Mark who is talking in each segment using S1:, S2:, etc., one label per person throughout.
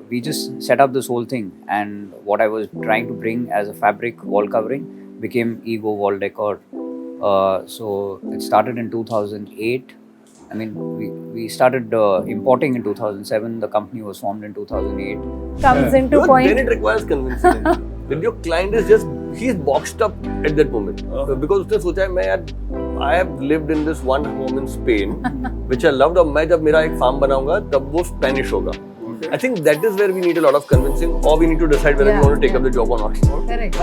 S1: we just set up this whole thing, and what I was trying to bring as a fabric wall covering became Ego Wall Decor. So it started in 2008. I mean, we started importing in 2007. The company was formed in 2008.
S2: Comes into
S3: Because
S2: point.
S3: then it requires convincing. When your client is just, he is boxed up at that moment. Because उसने सोचा है मैं यार, I have lived in this one home in Spain, which I loved. और मैं जब मेरा एक farm बनाऊंगा तब वो Spanish होगा. I think that is where we need a lot of convincing, or we need to decide whether we want to take up the job or not.
S2: Correct.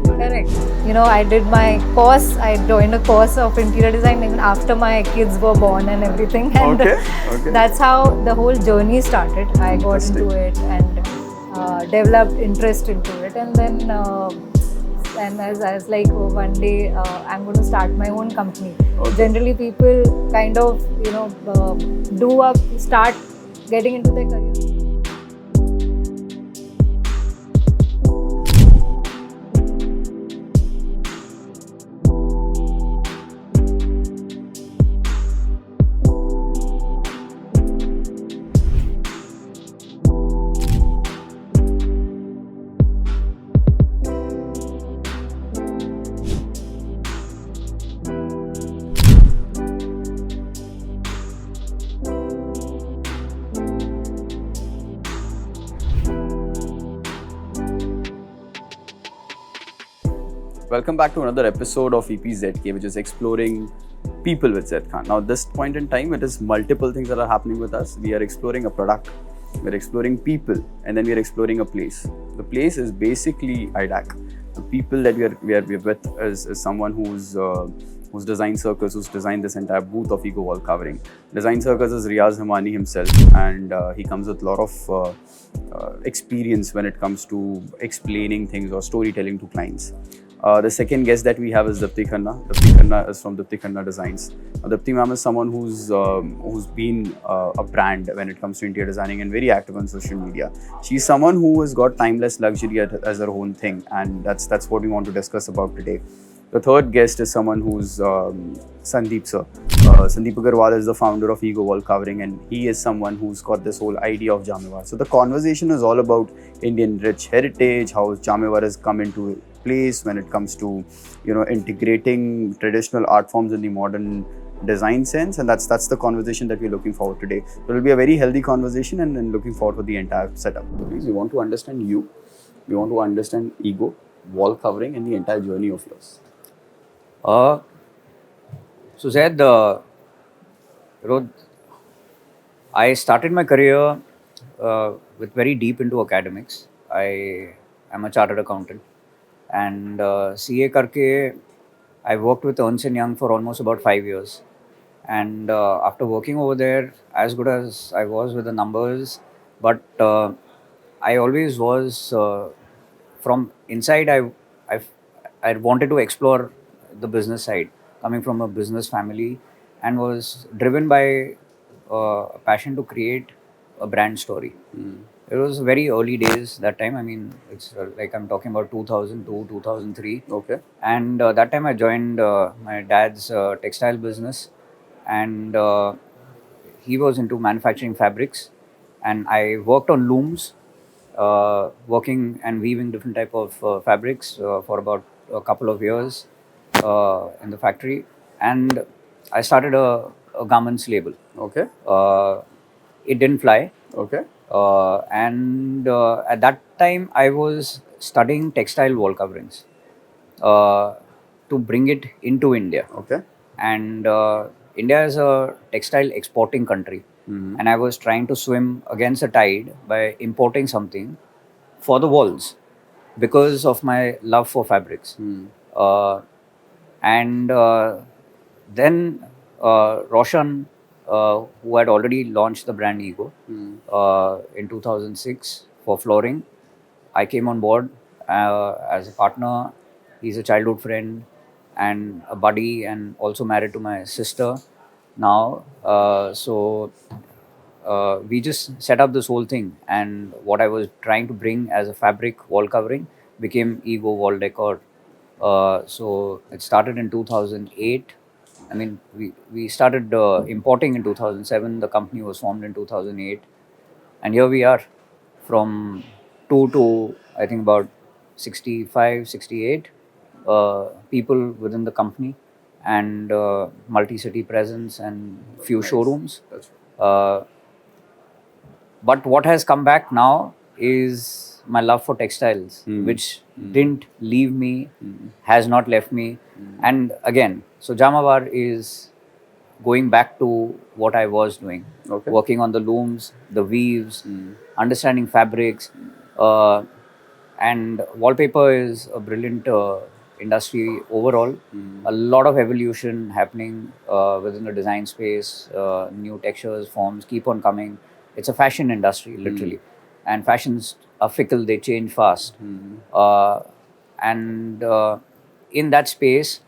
S2: Correct. You know, I did my course. I joined a course of interior design even after my kids were born and everything. And
S4: Okay.
S2: that's how the whole journey started. I got into it and developed interest into it. And then, and as I was like, oh, one day I'm going to start my own company. Generally, people kind of, you know, start getting into their career.
S4: Welcome back to another episode of EPZK, which is exploring people with Zaid Khan. Now, at this point in time, it is multiple things that are happening with us. We are exploring a product, we're exploring people, and then we're exploring a place. The place is basically IDAC. The people that we are with is someone who's designed Circus, who's designed this entire booth of Ego Wall covering. Design Circus is Riaz Hamani himself, and he comes with a lot of experience when it comes to explaining things or storytelling to clients. The second guest that we have is Dipti Khanna. Dipti Khanna is from Dipti Khanna Designs. Dipti ma'am is someone who's been a brand when it comes to interior designing and very active on social media. She's someone who has got timeless luxury as her own thing, and that's what we want to discuss about today. The third guest is someone who's Sandeep sir. Sandeep Agarwal is the founder of Ego Wall Covering, and he is someone who's got this whole idea of Jamewar. So the conversation is all about Indian rich heritage, how Jamewar has come into place when it comes to, you know, integrating traditional art forms in the modern design sense, and that's the conversation that we're looking forward today. So it'll be a very healthy conversation, and looking forward to the entire setup. Please, we want to understand you, we want to understand Ego Wall Covering and the entire journey of yours.
S1: So Zaid, I started my career with very deep into academics. I am a chartered accountant, and CA karke I worked with Ernst & Young for almost about 5 years. And after working over there, as good as I was with the numbers, but I always was from inside. I wanted to explore the business side, coming from a business family, and was driven by a passion to create a brand story. It was very early days that time. I mean, it's like I'm talking about 2002, 2003.
S4: Okay.
S1: And that time I joined my dad's textile business, and he was into manufacturing fabrics, and I worked on looms, working and weaving different type of fabrics for about a couple of years in the factory, and I started a garments label.
S4: Okay.
S1: It didn't fly.
S4: Okay.
S1: And at that time I was studying textile wall coverings to bring it into India.
S4: Okay.
S1: And India is a textile exporting country, and I was trying to swim against the tide by importing something for the walls because of my love for fabrics. And then Roshan, who had already launched the brand Ego in 2006 for flooring, I came on board as a partner. He's a childhood friend and a buddy, and also married to my sister now. So we just set up this whole thing, and what I was trying to bring as a fabric wall covering became Ego Wall Decor. So it started in 2008. I mean, we started importing in 2007. The company was formed in 2008. And here we are, from 2 to I think about 65, 68 people within the company, and multi-city presence and few
S4: Nice.
S1: showrooms.
S4: That's
S1: Uh, but what has come back now is my love for textiles, which didn't leave me, has not left me. And again, so Jamavar is going back to what I was doing,
S4: Okay.
S1: working on the looms, the weaves, understanding fabrics. Uh, and wallpaper is a brilliant industry overall. A lot of evolution happening within the design space. New textures, forms keep on coming. It's a fashion industry, literally, and fashions are fickle. They change fast. Uh, and in that space,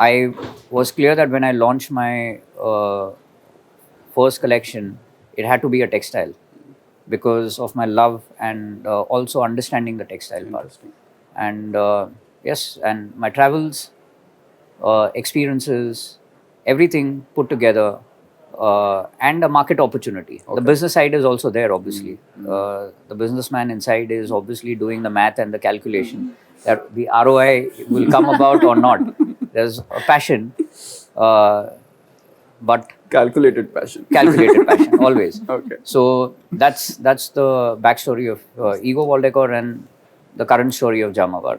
S1: I was clear that when I launched my first collection, it had to be a textile because of my love and also understanding the textile part.
S4: interesting.
S1: And yes, and my travels, experiences, everything put together, and a market opportunity. The
S4: Okay.
S1: business side is also there, obviously. The businessman inside is obviously doing the math and the calculation that the ROI will come about or not. There's a passion, but
S4: Calculated passion.
S1: calculated passion always.
S4: Okay.
S1: So that's the backstory of Ego Wall Decor and the current story of Jamavar.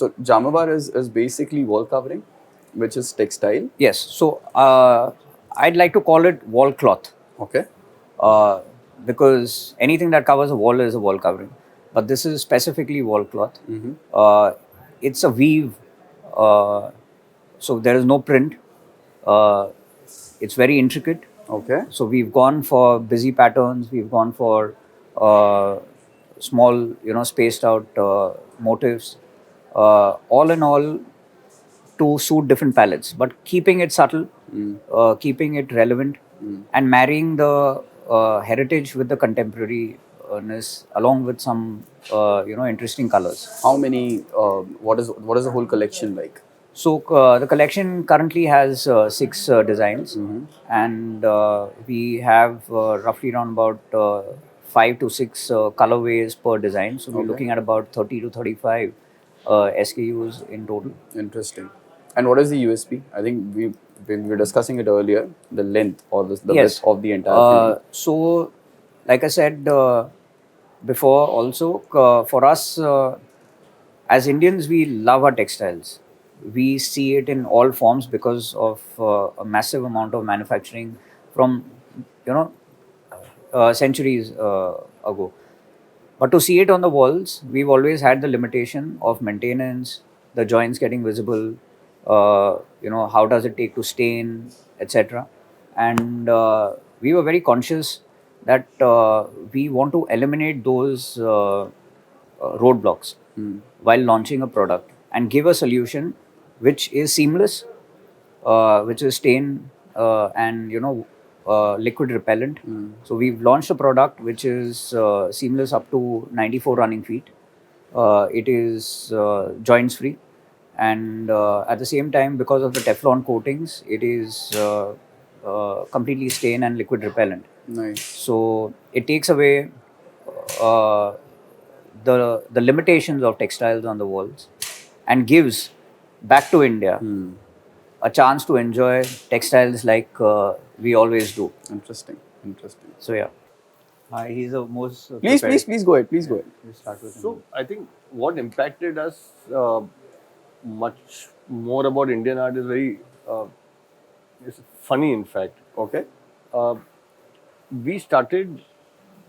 S4: So Jamavar is basically wall covering, which is textile.
S1: Yes. So I'd like to call it wall cloth,
S4: Okay.
S1: because anything that covers a wall is a wall covering. But this is specifically wall cloth.
S4: Mm-hmm.
S1: It's a weave, so there is no print. Uh, it's very intricate.
S4: Okay.
S1: So we've gone for busy patterns. We've gone for small, spaced out motifs. All in all, to suit different palettes, but keeping it subtle, keeping it relevant, and marrying the heritage with the contemporariness, along with some, interesting colors.
S4: How many? What is the whole collection like?
S1: So the collection currently has 6 designs, and we have roughly around about 5 to 6 colorways per design. So we're
S4: Okay.
S1: looking at about 30 to 35 SKUs in total.
S4: Interesting. And what is the USP? I think we were discussing it earlier. The length or the
S1: Yes.
S4: width of the entire thing.
S1: So, like I said before, also for us as Indians, we love our textiles. We see it in all forms because of a massive amount of manufacturing from, centuries ago. But to see it on the walls, we've always had the limitation of maintenance, the joints getting visible, how does it take to stain, etc. And we were very conscious that we want to eliminate those roadblocks while launching a product and give a solution which is seamless, which is stain and liquid repellent. So we've launched a product which is seamless up to 94 running feet. It is joints free, and at the same time, because of the Teflon coatings, it is completely stain and liquid repellent.
S4: Nice.
S1: So it takes away uh, the limitations of textiles on the walls and gives back to India a chance to enjoy textiles like we always do.
S4: Interesting.
S1: So yeah, he's the most.
S4: Please go ahead. Please go ahead.
S1: We'll start with him.
S3: So I think what impacted us much more about Indian art is very is funny. In fact,
S4: Okay.
S3: we started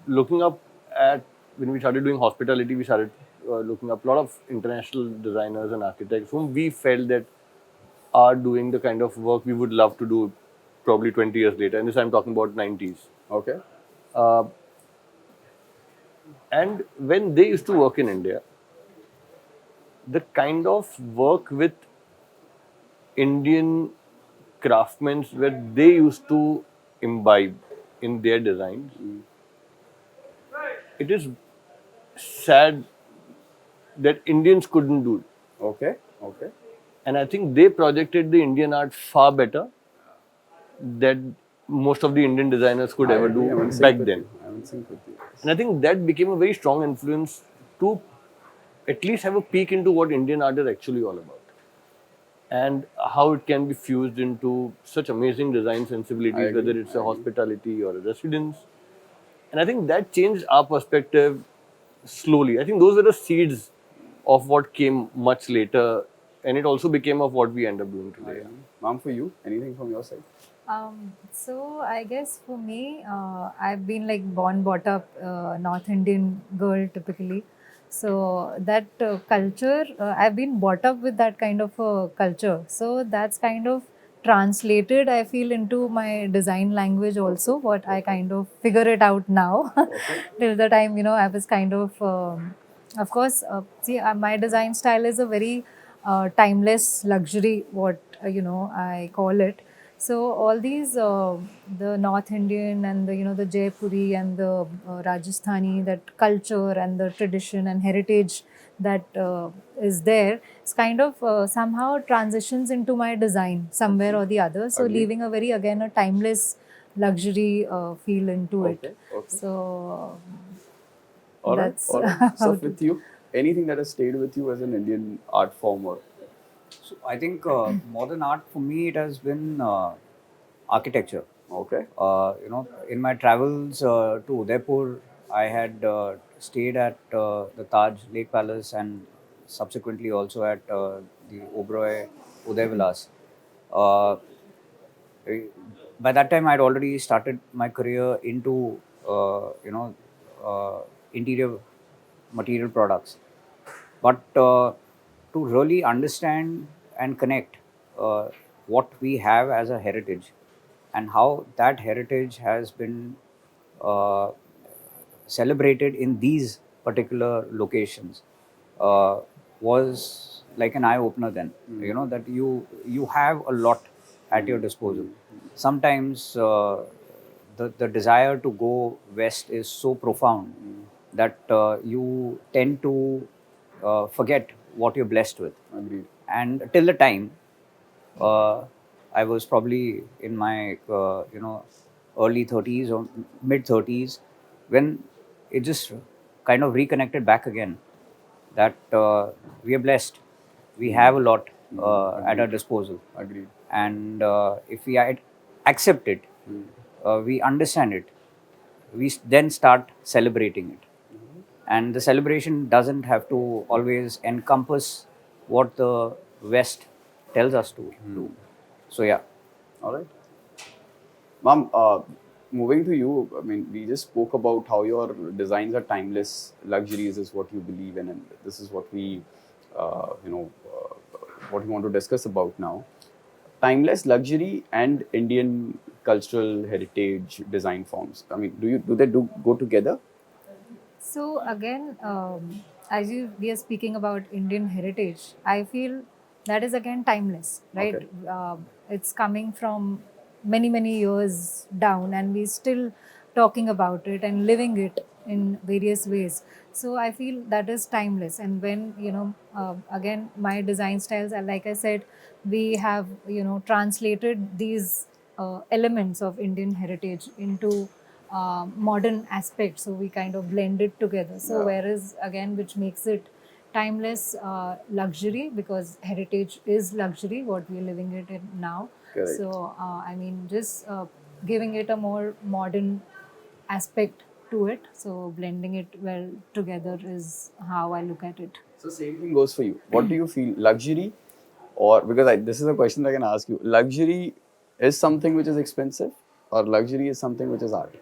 S3: looking up at when we started doing hospitality. We started looking up a lot of international designers and architects whom we felt that are doing the kind of work we would love to do probably 20 years later. And this I'm talking about 90s.
S4: Okay.
S3: And when they used to work in India, the kind of work with Indian craftsmen where they used to imbibe in their designs, it is sad that Indians couldn't do it.
S4: Okay.
S3: And I think they projected the Indian art far better than most of the Indian designers could ever do back then.
S4: in sync with you.
S3: And I think that became a very strong influence to at least have a peek into what Indian art is actually all about. And how it can be fused into such amazing design sensibilities,
S4: agree,
S3: whether it's
S4: I
S3: a
S4: agree.
S3: hospitality or a residence. And I think that changed our perspective slowly. I think those were the seeds of what came much later, and it also became of what we end up doing
S4: I
S3: today.
S4: agree. Ma'am, for you, anything from your side?
S2: So I guess for me, I've been like born, brought up North Indian girl typically. So that culture, I've been brought up with that kind of culture. So that's kind of translated, I feel, into my design language also. What I kind of figure it out now. Till the time, I was kind of course, see, my design style is a very timeless luxury. What I call it. So all these, the North Indian and the Jaipuri and the Rajasthani, that culture and the tradition and heritage that is there, it's kind of somehow transitions into my design somewhere or the other. So
S4: Agreed.
S2: leaving a very, again, a timeless luxury feel into
S4: Okay,
S2: it.
S4: okay.
S2: So
S4: All right,
S2: that's
S4: all right.
S2: how
S4: So
S2: it
S4: with you, anything that has stayed with you as an Indian art form or
S1: So I think more than art for me, it has been architecture.
S4: okay,
S1: In my travels to Udaipur, I had stayed at the Taj Lake Palace and subsequently also at the Oberoi Uday Vilas. Uh, eh, by that time, I'd already started my career into interior material products. But to really understand and connect what we have as a heritage and how that heritage has been uh, celebrated in these particular locations uh, was like an eye opener then. That you have a lot at your disposal. Sometimes the desire to go west is so profound that you tend to forget what you're blessed with.
S4: agreed.
S1: And till the time uh, I was probably in my early 30s or mid 30s when it just kind of reconnected back again that we are blessed. We have a lot at our disposal,
S4: Agreed.
S1: and if we accept it, we understand it, we then start celebrating it. And the celebration doesn't have to always encompass what the West tells us to do. So yeah.
S4: All right. Ma'am, moving to you, I mean, we just spoke about how your designs are timeless. Luxuries is what you believe in, and this is what what we want to discuss about now. Timeless luxury and Indian cultural heritage design forms. I mean, do they go together?
S2: So again, as we are speaking about Indian heritage, I feel that is again timeless, right?
S4: Okay.
S2: It's coming from many years down, and we still talking about it and living it in various ways. So I feel that is timeless. And when again, my design styles are, like I said, we have translated these elements of Indian heritage into modern aspect, so we kind of blend it together. So
S4: Yeah.
S2: whereas again, which makes it timeless luxury, because heritage is luxury what we're living it in now.
S4: Correct.
S2: So I mean, just giving it a more modern aspect to it, so blending it well together is how I look at it.
S4: So same thing goes for you. What do you feel? Luxury, or because this is a question I can ask you. Luxury is something which is expensive, or luxury is something which is art.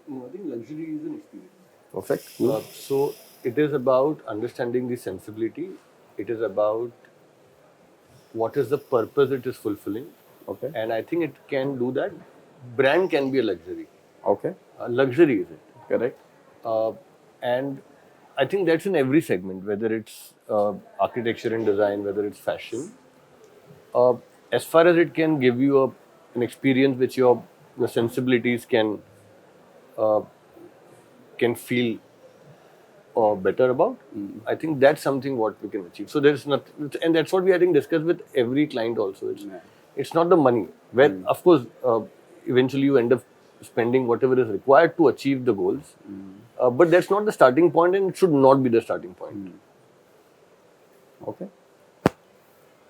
S3: No, I think luxury is an experience.
S4: Perfect. Cool.
S3: So it is about understanding the sensibility. It is about what is the purpose it is fulfilling.
S4: Okay.
S3: And I think it can do that. Brand can be a luxury.
S4: Okay.
S3: Luxury is it.
S4: Correct.
S3: And I think that's in every segment, whether it's architecture and design, whether it's fashion. As far as it can give you an experience which your sensibilities uh, can feel better about, I think that's something what we can achieve. So there's not, and that's what we I think discuss with every client also. It's
S4: Yeah.
S3: it's not the money. Where of course eventually you end up spending whatever is required to achieve the goals. But that's not the starting point, and it should not be the starting point.
S4: Okay.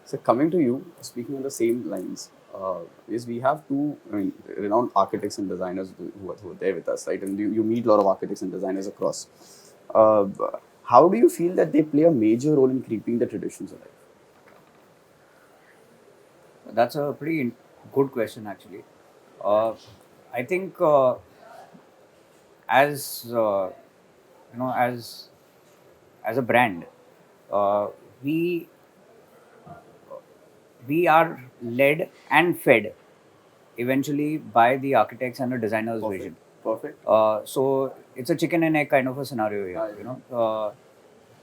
S4: So coming to you, speaking on the same lines, is we have two, I mean, renowned architects and designers who are there with us, right? And you meet a lot of architects and designers across. Uh, how do you feel that they play a major role in keeping the traditions alive?
S1: That's a pretty good question, actually. I think as as a brand, uh, we we are led and fed eventually by the architects and the designers' vision.
S4: Perfect.
S1: So it's a chicken and egg kind of a scenario here,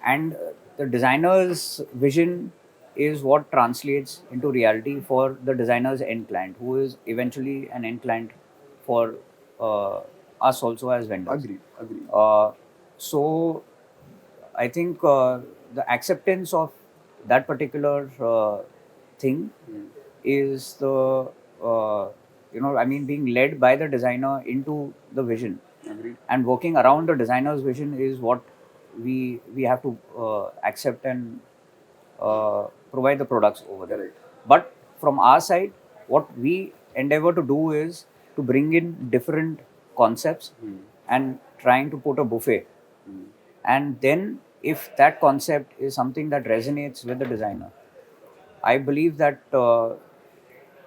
S1: and the designer's vision is what translates into reality for the designer's end client, who is eventually an end client for us also as vendors.
S4: Agreed.
S1: So I think the acceptance of that particular thing is the being led by the designer into the vision,
S4: Agreed.
S1: and working around the designer's vision is what we have to accept and provide the products over there.
S4: Correct.
S1: But from our side, what we endeavor to do is to bring in different concepts and trying to put a buffet. And then if that concept is something that resonates with the designer, I believe that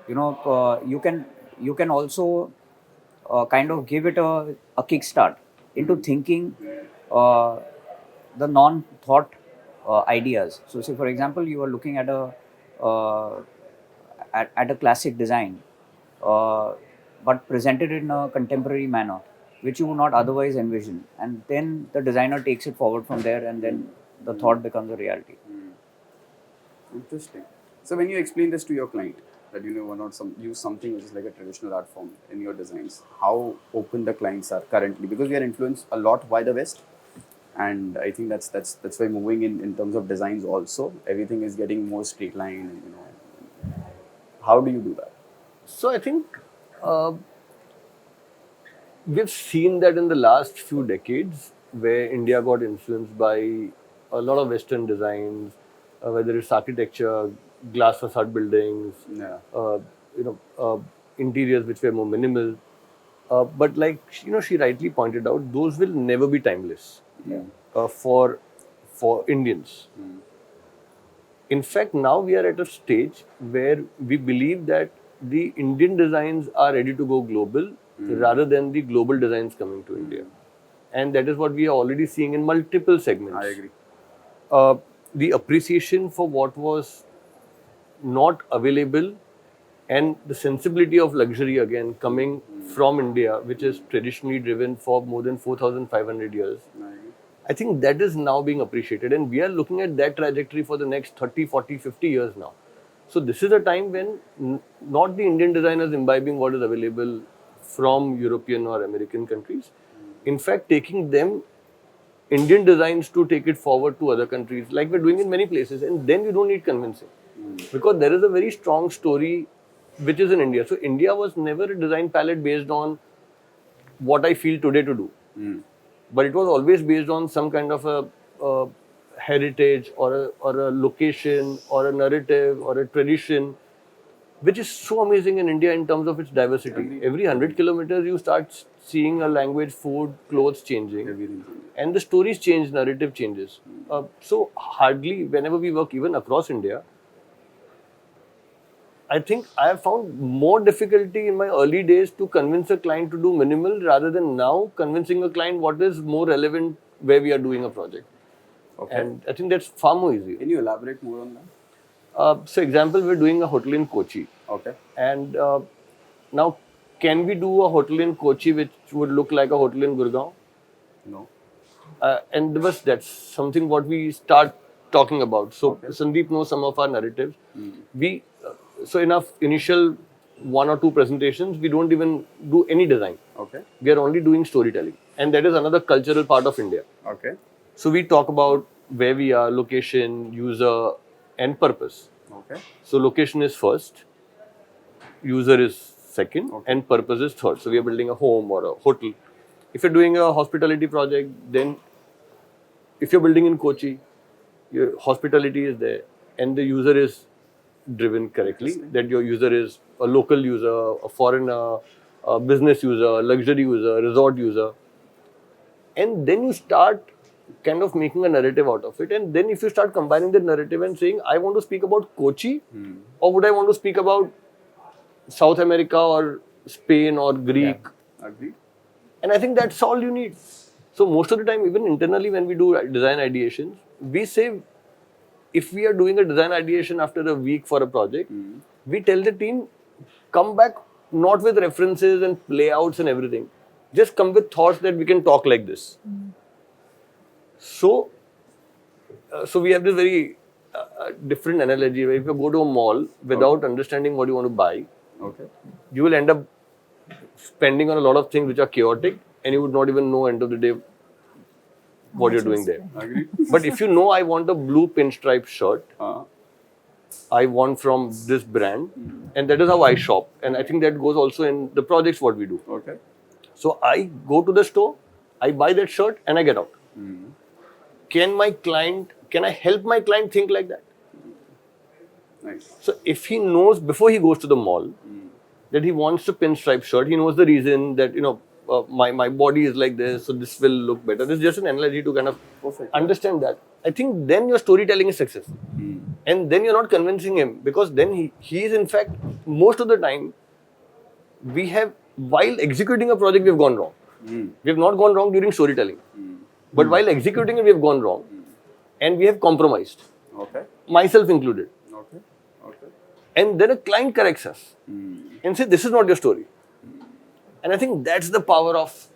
S1: you can also kind of give it a kickstart into thinking the non-thought ideas. So, say for example, you are looking at a classic design, but presented in a contemporary manner, which you would not otherwise envision, and then the designer takes it forward from there, and then the thought becomes a reality.
S4: Interesting. So when you explain this to your client, that why not use something which is like a traditional art form in your designs, how open the clients are currently, because we are influenced a lot by the West, and I think that's why moving in terms of designs also, everything is getting more straight line, and how do you do that?
S3: So I think we've seen that in the last few decades, where India got influenced by a lot of Western designs, whether it's architecture, glass facade buildings,
S4: Yeah.
S3: interiors which were more minimal. But like she rightly pointed out, those will never be timeless for Indians. In fact, now we are at a stage where we believe that the Indian designs are ready to go global rather than the global designs coming to India. And that is what we are already seeing in multiple segments.
S4: I agree.
S3: The appreciation for what was not available and the sensibility of luxury again coming from India, which is traditionally driven for more than 4,500 years.
S4: I agree.
S3: I think that is now being appreciated, and we are looking at that trajectory for the next 30, 40, 50 years now. So this is a time when not the Indian designers imbibing what is available from European or American countries. In fact, taking them Indian designs to take it forward to other countries, like we're doing in many places, and then you don't need convincing, because there is a very strong story which is in India. So India was never a design palette based on what I feel today to do, but it was always based on some kind of a heritage or a location or a narrative or a tradition, which is so amazing in India in terms of its diversity. Every 100 kilometers, you start seeing a language, food, clothes changing.
S4: Everything.
S3: And the stories change, narrative changes. So hardly, whenever we work even across India, I think I have found more difficulty in my early days to convince a client to do minimal rather than now convincing a client what is more relevant where we are doing a project.
S4: Okay.
S3: And I think that's far more easier.
S4: Can you elaborate more on that?
S3: So example, we're doing a hotel in Kochi.
S4: Okay.
S3: And now, can we do a hotel in Kochi which would look like a hotel in Gurgaon?
S4: No.
S3: And that's something what we start talking about. So
S4: Okay.
S3: Sandeep knows some of our narratives. So in our initial 1 or 2 presentations, we don't even do any design.
S4: Okay.
S3: We are only doing storytelling. And that is another cultural part of India.
S4: Okay.
S3: So we talk about where we are, location, user, and purpose.
S4: Okay.
S3: So location is first, user is second, and purpose is third. So we are building a home or a hotel. If you're doing a hospitality project, then if you're building in Kochi, your hospitality is there, and the user is driven correctly. That your user is a local user, a foreigner, a business user, luxury user, resort user, and then you start kind of making a narrative out of it. And then if you start combining the narrative and saying, I want to speak about Kochi, or would I want to speak about South America or Spain or Greek?
S4: Yeah. Agreed.
S3: And I think that's all you need. So most of the time, even internally when we do design ideations, we say, if we are doing a design ideation after a week for a project, we tell the team, come back not with references and layouts and everything. Just come with thoughts that we can talk like this. So we have this very different analogy where if you go to a mall without understanding what you want to buy, you will end up spending on a lot of things which are chaotic, and you would not even know end of the day what you're doing there. But if you know, I want a blue pinstripe shirt, I want from this brand, and that is how I shop. And I think that goes also in the projects what we do. So I go to the store, I buy that shirt, and I get out. Can I help my client think like that?
S4: Nice.
S3: So if he knows before he goes to the mall that he wants a pinstripe shirt, he knows the reason that, my body is like this, so this will look better. This is just an analogy to kind of understand that. I think then your storytelling is success. And then you're not convincing him, because then he is, in fact, most of the time, while executing a project, we have gone wrong. We have not gone wrong during storytelling. But while executing it, we have gone wrong. And we have compromised. Myself included. And then a client corrects us and says, this is not your story. And I think that's the power of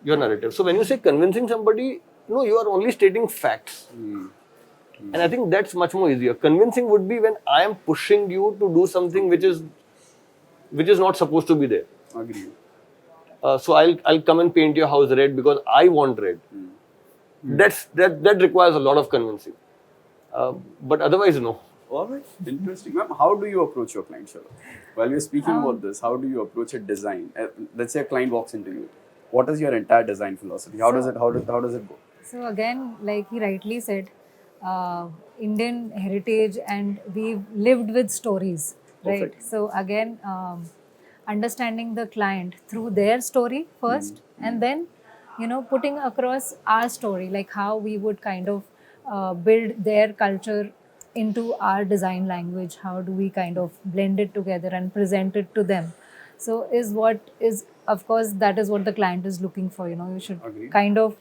S3: your narrative. So when you say convincing somebody, you are only stating facts. And I think that's much more easier. Convincing would be when I am pushing you to do something which is not supposed to be there.
S4: Agreed.
S3: So I'll come and paint your house red because I want red. That requires a lot of convincing. But otherwise, no.
S4: All right. Interesting. Ma'am, how do you approach your client, Shalom? While we're speaking about this, how do you approach a design? Let's say a client walks into you. What is your entire design philosophy? How does it go?
S2: So again, like he rightly said, Indian heritage, and we've lived with stories, right?
S4: Perfect.
S2: So again, understanding the client through their story first, and then putting across our story, like how we would kind of build their culture into our design language. How do we kind of blend it together and present it to them? So of course, that is what the client is looking for. You should kind of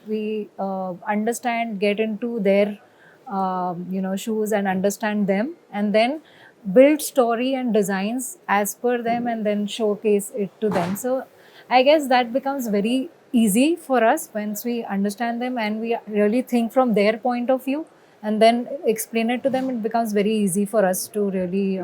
S2: understand, get into their shoes and understand them, and then build story and designs as per them, and then showcase it to them. So I guess that becomes very easy for us once we understand them and we really think from their point of view, and then explain it to them. It becomes very easy for us to really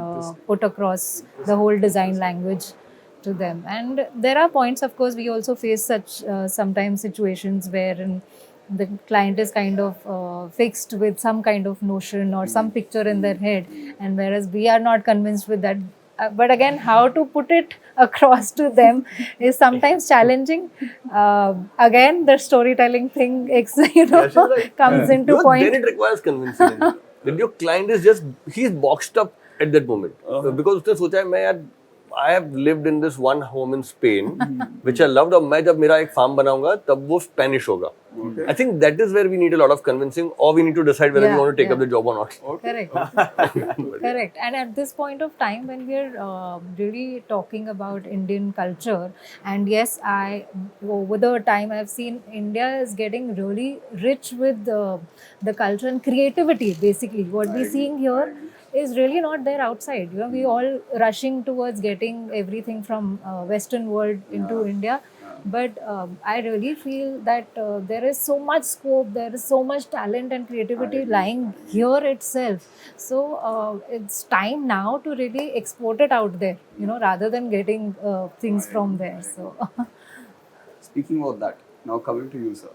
S2: put across the whole design language to them. And there are points, of course, we also face such sometimes situations wherein the client is kind of fixed with some kind of notion or some picture in their head, and whereas we are not convinced with that. But again, how to put it across to them is sometimes challenging. Again, the storytelling thing, comes into point.
S3: Then it requires convincing. Then your client he's boxed up at that moment. Because उसने सोचा है I have lived in this one home in Spain, which I loved. और मैं जब मेरा एक farm बनाऊंगा, तब वो Spanish होगा. I think that is where we need a lot of convincing, or we need to decide whether we want to take up the job or not.
S2: Correct. Correct. And at this point of time, when we're really talking about Indian culture, and yes, over the time I've seen India is getting really rich with the culture and creativity. Basically, what we're seeing here is really not there outside. We all rushing towards getting everything from Western world into India. But I really feel that there is so much scope, there is so much talent and creativity lying here itself. So it's time now to really export it out there, rather than getting things from there. So
S4: Speaking about that, now coming to you, sir.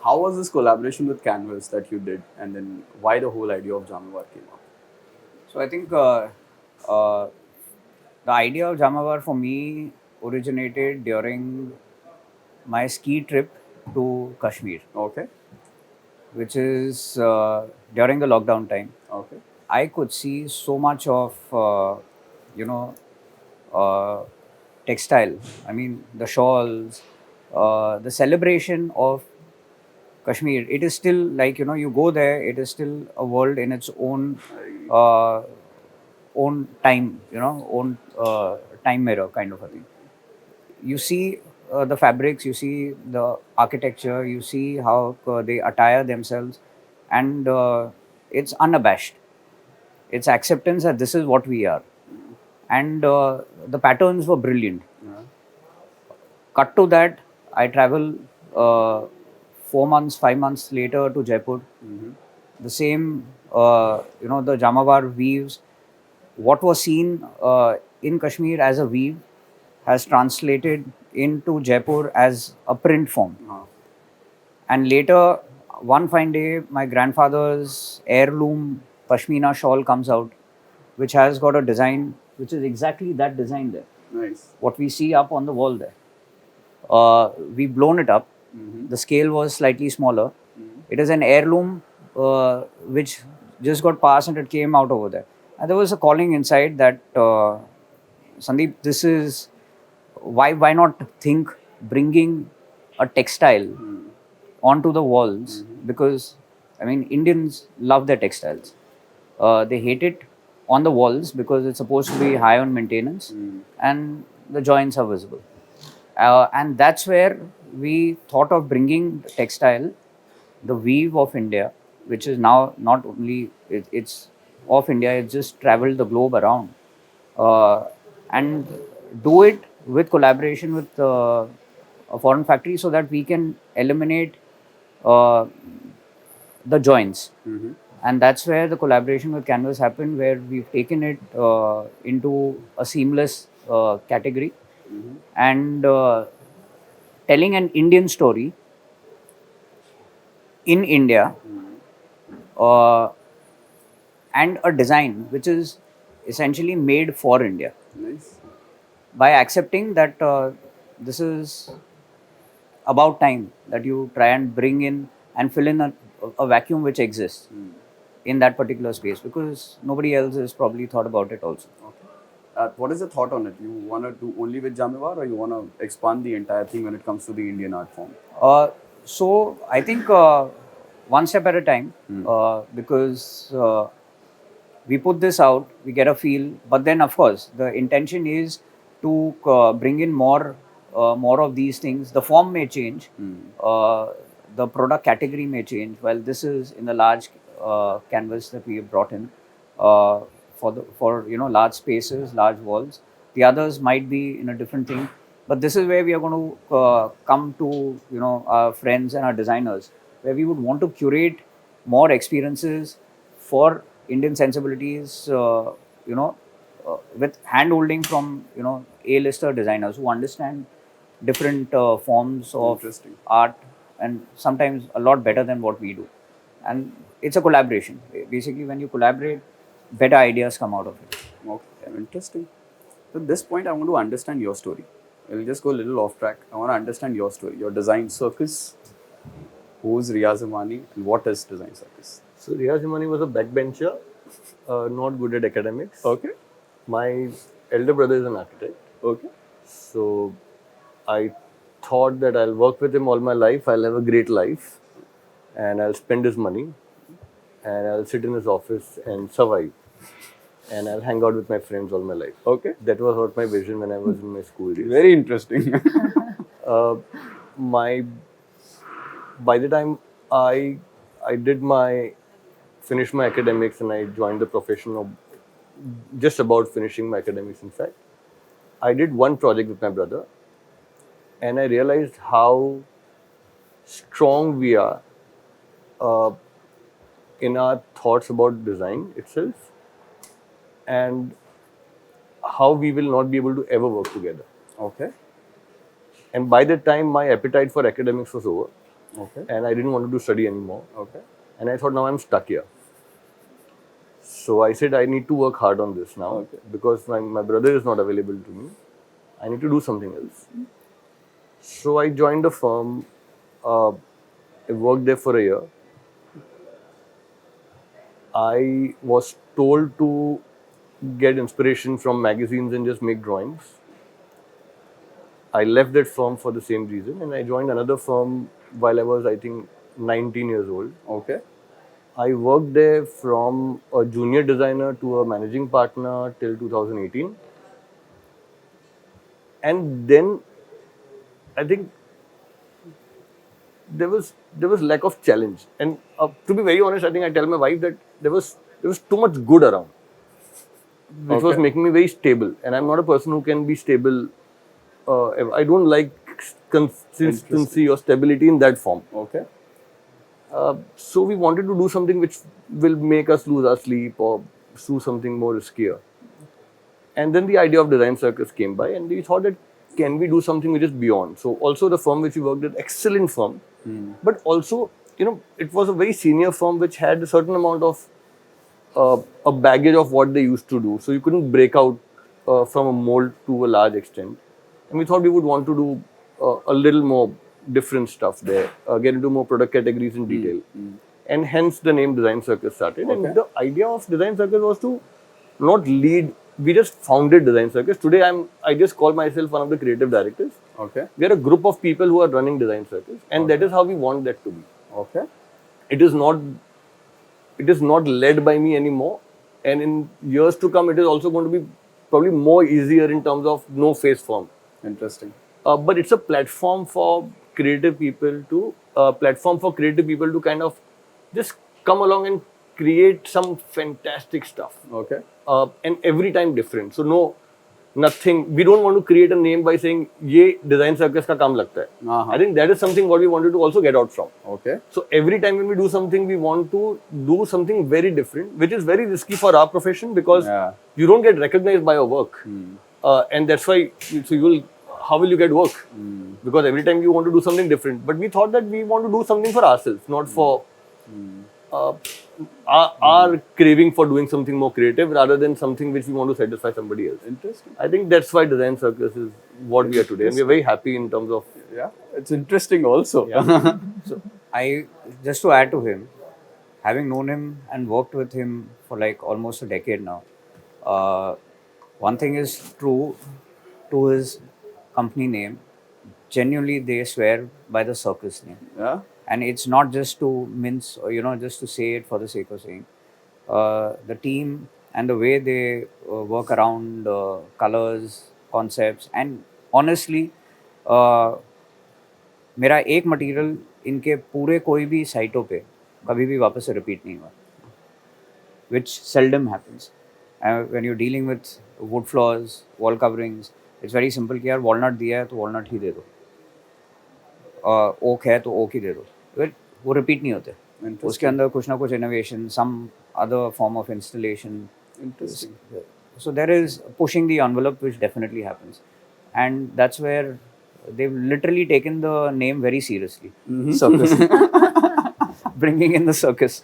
S4: How was this collaboration with Canvas that you did, and then why the whole idea of Jamivar came up?
S1: So I think The idea of Jamavar for me originated during my ski trip to Kashmir,
S4: Okay.
S1: which is during the lockdown time.
S4: Okay.
S1: I could see so much of, you know, uh, textile. I mean, the shawls, the celebration of Kashmir. It is still like, you go there, it is still a world in its uh, own time, own time mirror kind of a thing. You see the fabrics, you see the architecture, you see how they attire themselves, and it's unabashed. It's acceptance that this is what we are. And the patterns were brilliant.
S4: Yeah.
S1: Cut to that, I travel 4 months, 5 months later to Jaipur. The same, the Jamavar weaves. What was seen in Kashmir as a weave has translated into Jaipur as a print form. And later, one fine day, my grandfather's heirloom Pashmina shawl comes out, which has got a design which is exactly that design there.
S4: Nice.
S1: What we see up on the wall there. We've blown it up. The scale was slightly smaller. It is an heirloom which just got passed and it came out over there. And there was a calling inside that Sandeep, this is why not think bringing a textile onto the walls, because I mean Indians love their textiles. They hate it on the walls because it's supposed to be high on maintenance and the joints are visible. And that's where we thought of bringing the textile, the weave of India, which is now not only it's of India, it's just traveled the globe around, and do it with collaboration with a foreign factory so that we can eliminate uh, the joints. And that's where the collaboration with Canvas happened, where we've taken it into a seamless category and telling an Indian story in India, uh, and a design which is essentially made for India,
S4: Nice.
S1: by accepting that this is about time that you try and bring in and fill in a vacuum which exists in that particular space, because nobody else has probably thought about it also.
S4: Okay. What is the thought on it? You want to do only with Jamivar, or you want to expand the entire thing when it comes to the Indian art form?
S1: So I think one step at a time, because we put this out, we get a feel, but then of course the intention is to bring in more of these things. The form may change, the product category may change. While this is in the large canvas that we have brought in for large spaces, large walls. The others might be in a different thing, but this is where we are going to come to our friends and our designers, where we would want to curate more experiences for Indian sensibilities, with hand holding from A-lister designers who understand different forms of
S4: Interesting.
S1: art, and sometimes a lot better than what we do. And it's a collaboration. Basically, when you collaborate, better ideas come out of it.
S4: Okay, interesting. So at this point, I want to understand your story. We'll just go a little off track. I want to understand your story, your design circus. Who's Riaz Zamani and what is design circus?
S3: So Riyaz Himani was a backbencher, not good at academics.
S4: Okay.
S3: My elder brother is an architect.
S4: Okay.
S3: So I thought that I'll work with him all my life. I'll have a great life and I'll spend his money and I'll sit in his office and survive. And I'll hang out with my friends all my life.
S4: Okay.
S3: That was what my vision when I was in my school days.
S4: Very interesting.
S3: By the time I finished my academics and I joined the profession of just about finishing my academics, in fact, I did one project with my brother and I realized how strong we are in our thoughts about design itself and how we will not be able to ever work together.
S4: Okay.
S3: And by that time, my appetite for academics was over
S4: Okay.
S3: and I didn't want to do study anymore.
S4: Okay.
S3: And I thought, now I'm stuck here. So I said I need to work hard on this now
S4: Okay.
S3: because my brother is not available to me. I need to do something else. So I joined a firm. I worked there for a year. I was told to get inspiration from magazines and just make drawings. I left that firm for the same reason and I joined another firm while I was, I think, 19 years old.
S4: Okay.
S3: I worked there from a junior designer to a managing partner till 2018. And then I think there was lack of challenge. And to be very honest, I think I tell my wife that there was too much good around, which was
S4: Okay.
S3: making me very stable. And I'm not a person who can be stable. I don't like consistency or stability in that form.
S4: Okay.
S3: So we wanted to do something which will make us lose our sleep or do something more riskier. And then the idea of design circus came by, and we thought that can we do something which is beyond. So also the firm which we worked at, excellent firm, but also it was a very senior firm which had a certain amount of a baggage of what they used to do. So you couldn't break out from a mold to a large extent. And we thought we would want to do a little more different stuff there, get into more product categories in detail. And hence the name Design Circus started.
S4: Okay.
S3: And the idea of Design Circus was to not lead. We just founded Design Circus. Today I just call myself one of the creative directors.
S4: Okay.
S3: We are a group of people who are running Design Circus, and that is how we want that to be.
S4: Okay.
S3: It is not led by me anymore, and in years to come it is also going to be probably more easier in terms of no face form.
S4: Interesting.
S3: But it's a platform for creative people to kind of just come along and create some fantastic stuff,
S4: Okay.
S3: and every time different. So nothing. We don't want to create a name by saying "ये design circus का काम लगता है."
S4: Uh-huh.
S3: I think that is something what we wanted to also get out from.
S4: Okay.
S3: So every time when we do something, we want to do something very different, which is very risky for our profession because
S4: Yeah.
S3: you don't get recognized by your work, and that's why. How will you get work? Because every time you want to do something different. But we thought that we want to do something for ourselves, not for our craving for doing something more creative, rather than something which we want to satisfy somebody else.
S4: Interesting.
S3: I think that's why Design Circus is what we are today, and we're very happy in terms of.
S4: Yeah. It's interesting also.
S1: So I just to add to him, having known him and worked with him for like almost a decade now, one thing is true to his company name. Genuinely, they swear by the circus name,
S4: Yeah.
S1: and it's not just to mince or just to say it for the sake of saying. The team and the way they work around colors, concepts, and honestly, मेरा एक material इनके पूरे कोई भी साइटों पे कभी भी वापस से रिपीट नहीं हुआ, which seldom happens. When you're dealing with wood floors, wall coverings, it's very simple कि यार walnut दिया है तो walnut ही दे दो, oak है तो oak ही दे दो, वो repeat नहीं होते. उसके अंदर कुछ ना कुछ innovation, some other form of installation.
S4: Interesting.
S1: So there is pushing the envelope, which definitely happens, and that's where they've literally taken the name very seriously. Circus, bringing in the circus.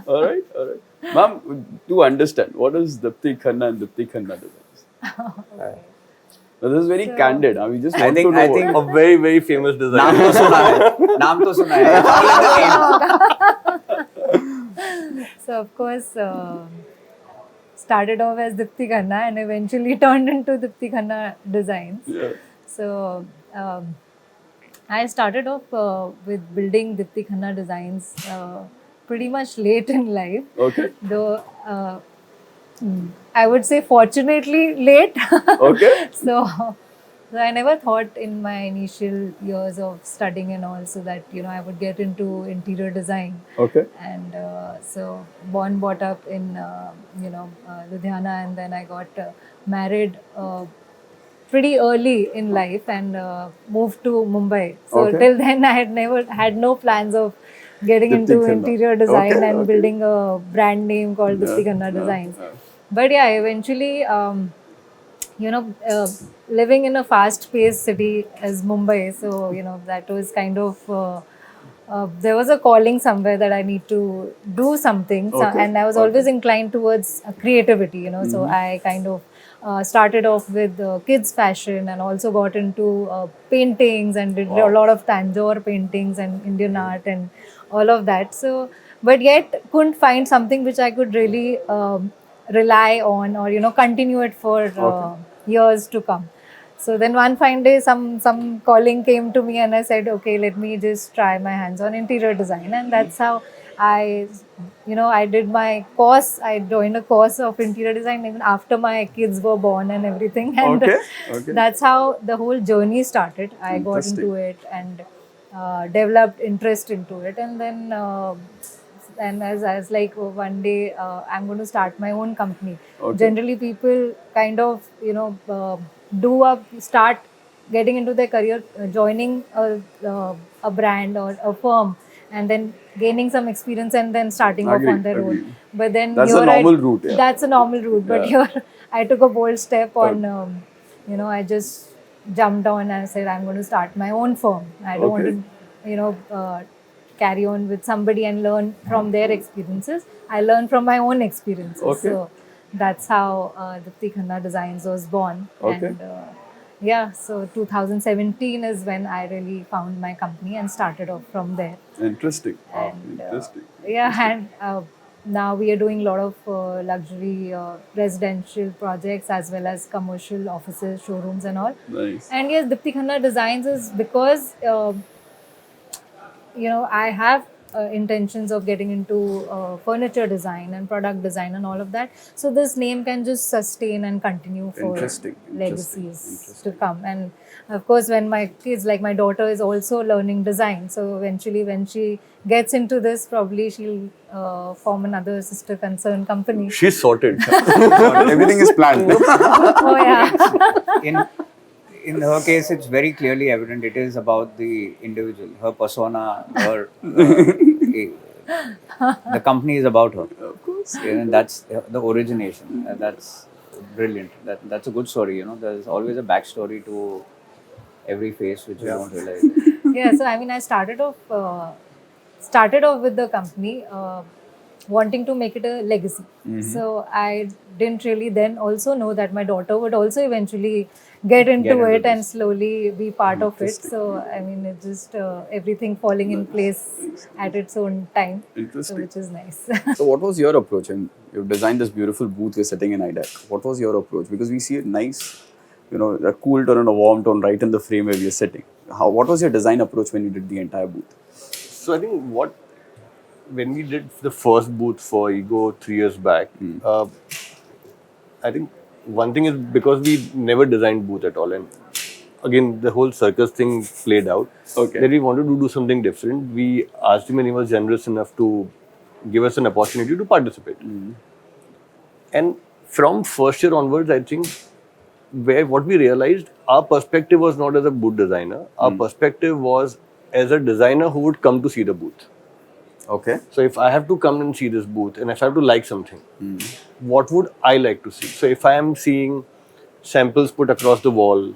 S4: All right. All right. Ma'am, to understand, what is Dipti Khanna and Dipti Khanna designs? Now, this is very candid. We just want to know.
S1: I think
S3: A very, very famous designer.
S1: नाम तो सुना है, नाम तो सुना है. It's all in the name.
S2: So of course, started off as Dipti Khanna and eventually turned into Dipti Khanna Designs.
S4: Yeah.
S2: So I started off with building Dipti Khanna Designs pretty much late in life.
S4: Okay.
S2: Though I would say fortunately late.
S4: Okay.
S2: So I never thought in my initial years of studying and all, so that I would get into interior design.
S4: Okay.
S2: And so born, brought up in Ludhiana, and then I got married pretty early in life and moved to Mumbai. So
S4: Okay.
S2: till then I had no plans of getting
S4: Dipti
S2: into
S4: Khanna.
S2: interior design
S4: Okay,
S2: and
S4: okay.
S2: building a brand name called Dipti Khanna Designs. But yeah, eventually, living in a fast-paced city as Mumbai, so that was kind of there was a calling somewhere that I need to do something,
S4: Okay.
S2: and I was always inclined towards creativity, you know. So I kind of started off with kids fashion, and also got into paintings, and did a lot of Tanjore paintings and Indian art and all of that. So, but yet couldn't find something which I could really rely on, or continue it for years to come. So then one fine day, some calling came to me, and I said, okay, let me just try my hands on interior design, and that's how I, I did my course. I joined a course of interior design even after my kids were born and everything, and
S4: Okay, okay.
S2: that's how the whole journey started. I got
S4: Interesting.
S2: into it and developed interest into it, and then. And as like, oh, one day I'm going to start my own company.
S4: Okay.
S2: Generally, people kind of start getting into their career, joining a brand or a firm, and then gaining some experience, and then starting off on their
S4: Agreed.
S2: own. But then
S4: That's
S2: here
S4: a normal route, yeah.
S2: That's a normal route. But
S4: Yeah.
S2: here I took a bold step on. I just jumped on and said I'm going to start my own firm. I don't want to, carry on with somebody and learn from their experiences. I learn from my own experiences.
S4: Okay.
S2: So that's how Dipti Khanna Designs was born.
S4: Okay.
S2: And yeah, so 2017 is when I really found my company and started off from there.
S4: Interesting. Wow,
S2: And
S4: interesting.
S2: yeah, and now we are doing a lot of luxury residential projects as well as commercial offices, showrooms, and all.
S4: Nice.
S2: And yes, Dipti Khanna Designs is because I have intentions of getting into furniture design and product design and all of that. So this name can just sustain and continue for
S4: Interesting.
S2: legacies to come. And of course, when my kids, like my daughter, is also learning design, so eventually when she gets into this, probably she'll form another sister concern company.
S3: She's sorted.
S4: Everything is planned.
S2: Oh yeah.
S1: In her case, it's very clearly evident. It is about the individual, her persona, her. The company is about her.
S4: Of course.
S1: And that's the origination. That's brilliant. That's a good story. There's always a backstory to every face which you don't realize.
S2: Yeah, so I mean, I started off with the company wanting to make it a legacy. So I didn't really then also know that my daughter would also eventually get into it and slowly be part of it. So I mean, it's just everything falling in place at its own time.
S4: Interesting.
S2: So which is nice.
S4: So what was your approach? And you've designed this beautiful booth we're sitting in IDEC. What was your approach? Because we see a nice, a cool tone and a warm tone right in the frame where we are sitting. What was your design approach when you did the entire booth?
S3: So I think when we did the first booth for Ego 3 years back, I think one thing is because we never designed booth at all, and again the whole circus thing played out.
S4: Okay.
S3: That we wanted to do something different. We asked him, and he was generous enough to give us an opportunity to participate. And from first year onwards, I think what we realized, our perspective was not as a booth designer. Our perspective was as a designer who would come to see the booth.
S4: Okay.
S3: So if I have to come and see this booth, and if I have to like something, what would I like to see? So if I am seeing samples put across the wall,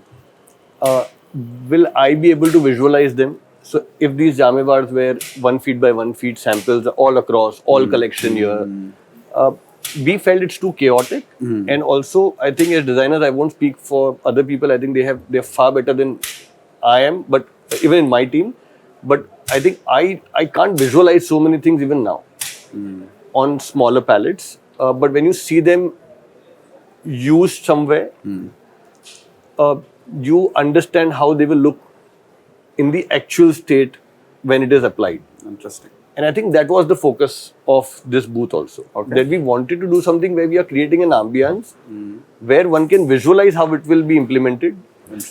S3: will I be able to visualize them? So if these jamewars were 1 feet by 1 feet samples all across, all collection here, we felt it's too chaotic. And also, I think as designers, I won't speak for other people. I think they're far better than I am, but even in my team. But I think I can't visualize so many things even now on smaller palettes. But when you see them used somewhere, you understand how they will look in the actual state when it is applied.
S4: Interesting.
S3: And I think that was the focus of this booth also.
S4: Okay.
S3: That we wanted to do something where we are creating an ambience where one can visualize how it will be implemented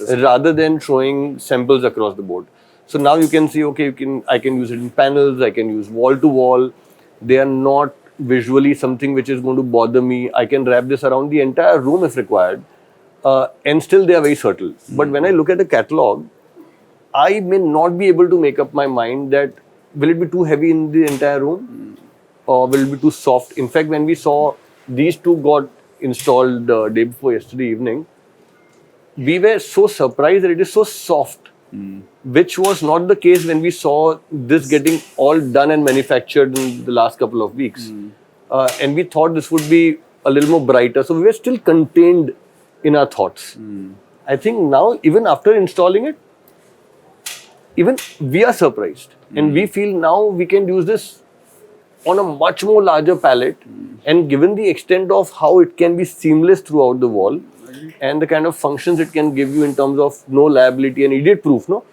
S3: rather than showing samples across the board. So now you can see, okay, I can use it in panels, I can use wall to wall. They are not visually something which is going to bother me. I can wrap this around the entire room if required. And still they are very subtle. But when I look at a catalog, I may not be able to make up my mind that will it be too heavy in the entire room or will it be too soft. In fact, when we saw these two got installed the day before yesterday evening, we were so surprised that it is so soft. which was not the case when we saw this getting all done and manufactured in the last couple of weeks. And we thought this would be a little more brighter. So we were still contained in our thoughts. I think now, even after installing it, even we are surprised. And we feel now we can use this on a much more larger palette. And given the extent of how it can be seamless throughout the wall, and the kind of functions it can give you in terms of no liability and idiot proof, no?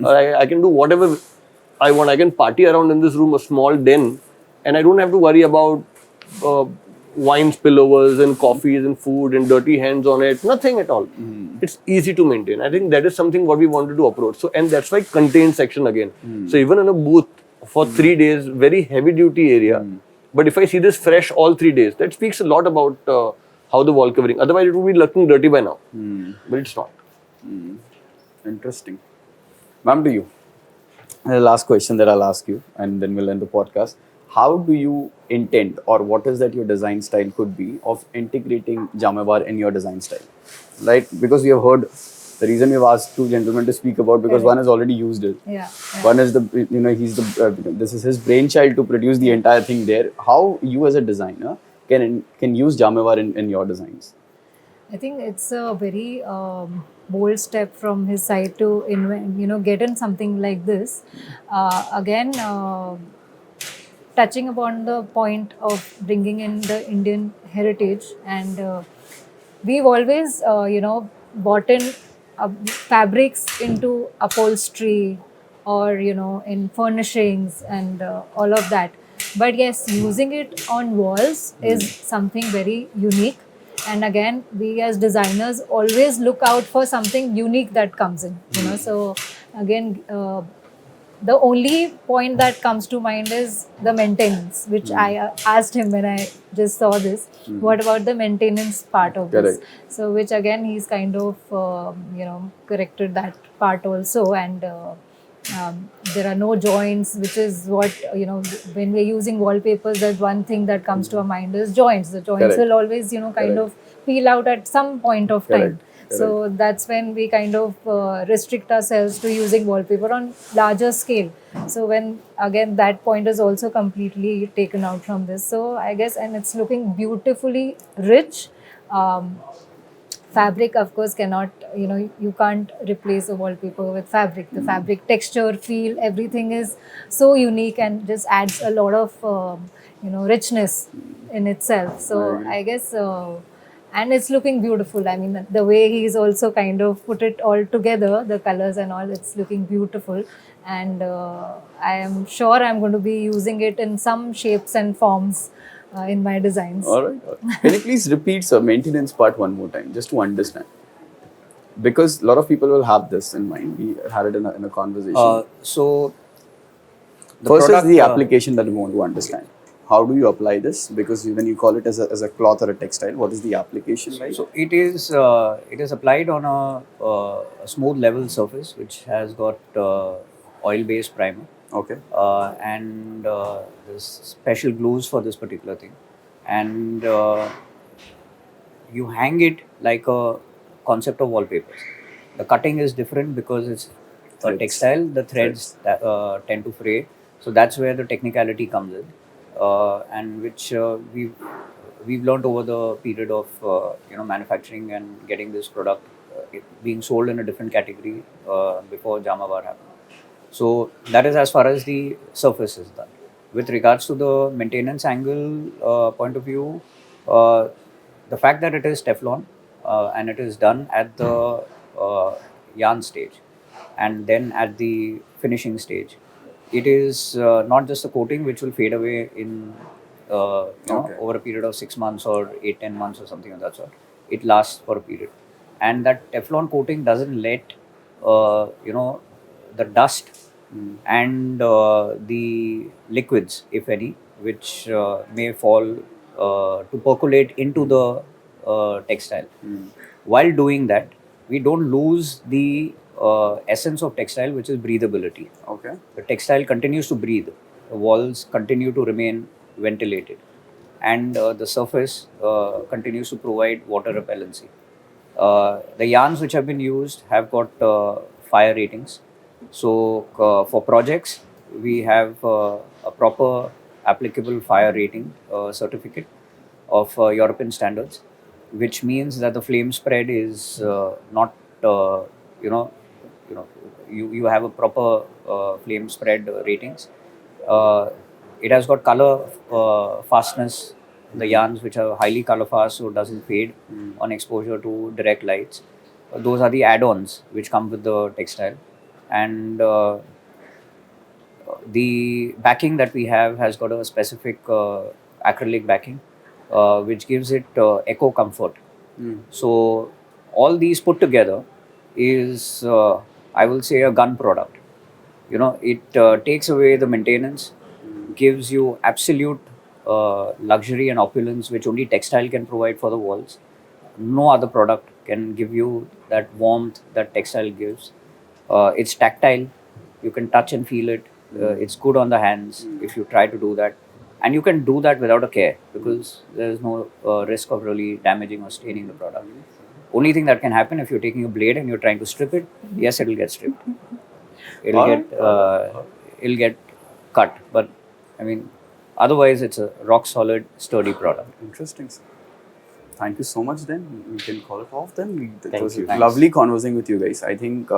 S3: I can do whatever I want. I can party around in this room, a small den, and I don't have to worry about wine spillovers and coffees and food and dirty hands on it. Nothing at all. It's easy to maintain. I think that is something what we wanted to approach. So, and that's why contained section again. So even in a booth for 3 days, very heavy duty area. But if I see this fresh all 3 days, that speaks a lot about how the wall covering. Otherwise, it would be looking dirty by now. But it's not.
S4: Interesting. Ma'am, to you. And the last question that I'll ask you, and then we'll end the podcast. How do you intend, or what is that your design style could be of integrating Jamevar in your design style? Right? Because we have heard the reason we've asked two gentlemen to speak about, because one has already used it.
S2: Yeah.
S4: One is he's the this is his brainchild to produce the entire thing there. How you as a designer can use Jamevar in your designs?
S2: I think it's a very bold step from his side to invent, get in something like this. Again, touching upon the point of bringing in the Indian heritage, and we've always, bought in fabrics into upholstery or, in furnishings and all of that. But yes, using it on walls is something very unique. And again, we as designers always look out for something unique that comes in, So again, the only point that comes to mind is the maintenance, which I asked him when I just saw this. What about the maintenance part of this? So, which again, he's kind of, corrected that part also. And there are no joints, which is what, when we're using wallpapers, there's one thing that comes to our mind is joints. The joints will always, kind of peel out at some point of time. So that's when we kind of restrict ourselves to using wallpaper on larger scale. So when again that point is also completely taken out from this. So I guess, and it's looking beautifully rich. Fabric, of course, cannot, you can't replace a wallpaper with fabric. The fabric texture, feel, everything is so unique and just adds a lot of, richness in itself. So I guess, and it's looking beautiful. I mean, the way he's also kind of put it all together, the colors and all, it's looking beautiful. And I am sure I'm going to be using it in some shapes and forms in my designs.
S4: All right. Can you please repeat the maintenance part one more time, just to understand? Because a lot of people will have this in mind. We had it in a conversation.
S1: So, the
S4: first
S1: product,
S4: is the application that we want to understand. How do you apply this? Because when you call it as a cloth or a textile, what is the application like?
S1: So it is applied on a smooth level surface which has got oil-based primer.
S4: Okay.
S1: And there's special glues for this particular thing, and you hang it like a concept of wallpapers. The cutting is different because it's a textile. The threads tend to fray, so that's where the technicality comes in, and which we've learned over the period of manufacturing and getting this product being sold in a different category before Jamevar happened. So that is as far as the surface is done. With regards to the maintenance angle point of view, the fact that it is Teflon and it is done at the yarn stage and then at the finishing stage, it is not just a coating which will fade away in over a period of 6 months or 8-10 months or something of that sort. It lasts for a period, and that Teflon coating doesn't let the dust and the liquids, if any, which may fall to percolate into the textile. While doing that, we don't lose the essence of textile, which is breathability.
S4: Okay.
S1: The textile continues to breathe. The walls continue to remain ventilated, and the surface continues to provide water repellency. The yarns which have been used have got fire ratings, So for projects, we have a proper applicable fire rating certificate of European standards, which means that the flame spread is not you know you know you have a proper flame spread ratings. Uh, it has got color fastness. The yarns which are highly color fast, so it doesn't fade on exposure to direct lights. Those are the add-ons which come with the textile, and the backing that we have has got a specific acrylic backing, which gives it eco comfort. So all these put together is, I will say, a gun product. It takes away the maintenance, gives you absolute luxury and opulence, which only textile can provide for the walls. No other product can give you that warmth that textile gives. It's tactile, you can touch and feel it. It's good on the hands if you try to do that. And you can do that without a care because there is no risk of really damaging or staining the product. Only thing that can happen if you're taking a blade and you're trying to strip it, yes, it'll get stripped. It'll get cut. But I mean, otherwise, it's a rock solid, sturdy product.
S4: Interesting, sir. Thank you so much. Then we can call it off. Then it
S3: Thank
S4: was
S3: you.
S4: lovely conversing with you guys. I think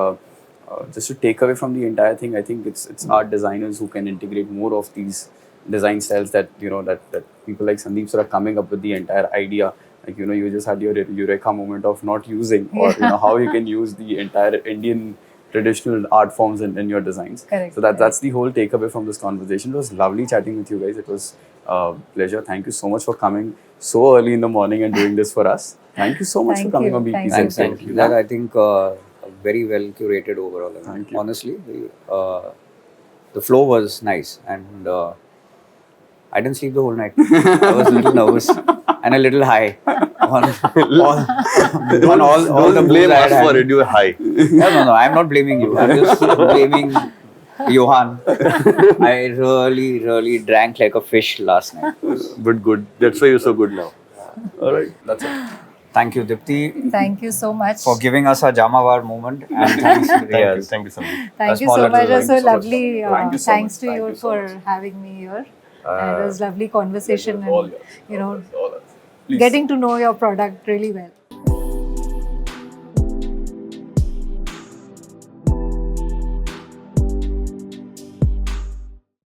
S4: just to take away from the entire thing, I think it's art designers who can integrate more of these design styles that that people like Sandeep sir are coming up with the entire idea. Like you just had your eureka moment of not using, or how you can use the entire Indian traditional art forms in your designs.
S2: Correct,
S4: So that's the whole takeaway from this conversation. It was lovely chatting with you guys. It was a pleasure. Thank you so much for coming so early in the morning and doing this for us. Thank you so much
S2: Thank
S4: for coming
S2: you.
S4: on
S2: Thank
S4: BPZ.
S1: Thank you. That I think very well curated overall. I mean,
S4: Thank you.
S1: Honestly, the flow was nice, and I didn't sleep the whole night. I was a little nervous and a little high on all the
S3: Don't
S1: booze
S3: blame
S1: I had
S3: us for
S1: had.
S3: it. You were high.
S1: No. I'm not blaming you. I'm just blaming Johan. I really drank like a fish last night.
S3: But good. That's why you're so good now.
S4: All right, that's it.
S1: Thank you, Dipti,
S2: Thank you so much.
S1: for giving us a Jamawar moment. And thanks to Riyaz.
S3: Thank you, Sandeep.
S2: Thank you
S1: small
S2: so
S1: little
S2: much. It was so
S1: thank you so much.
S2: lovely.
S4: Thank you so
S2: Thanks
S4: much.
S2: to
S4: Thank
S2: you
S4: you so
S2: for
S4: much.
S2: having me here. And it was lovely conversation
S4: All
S2: and
S4: yours. All yours. Please.
S2: getting to know your product really well.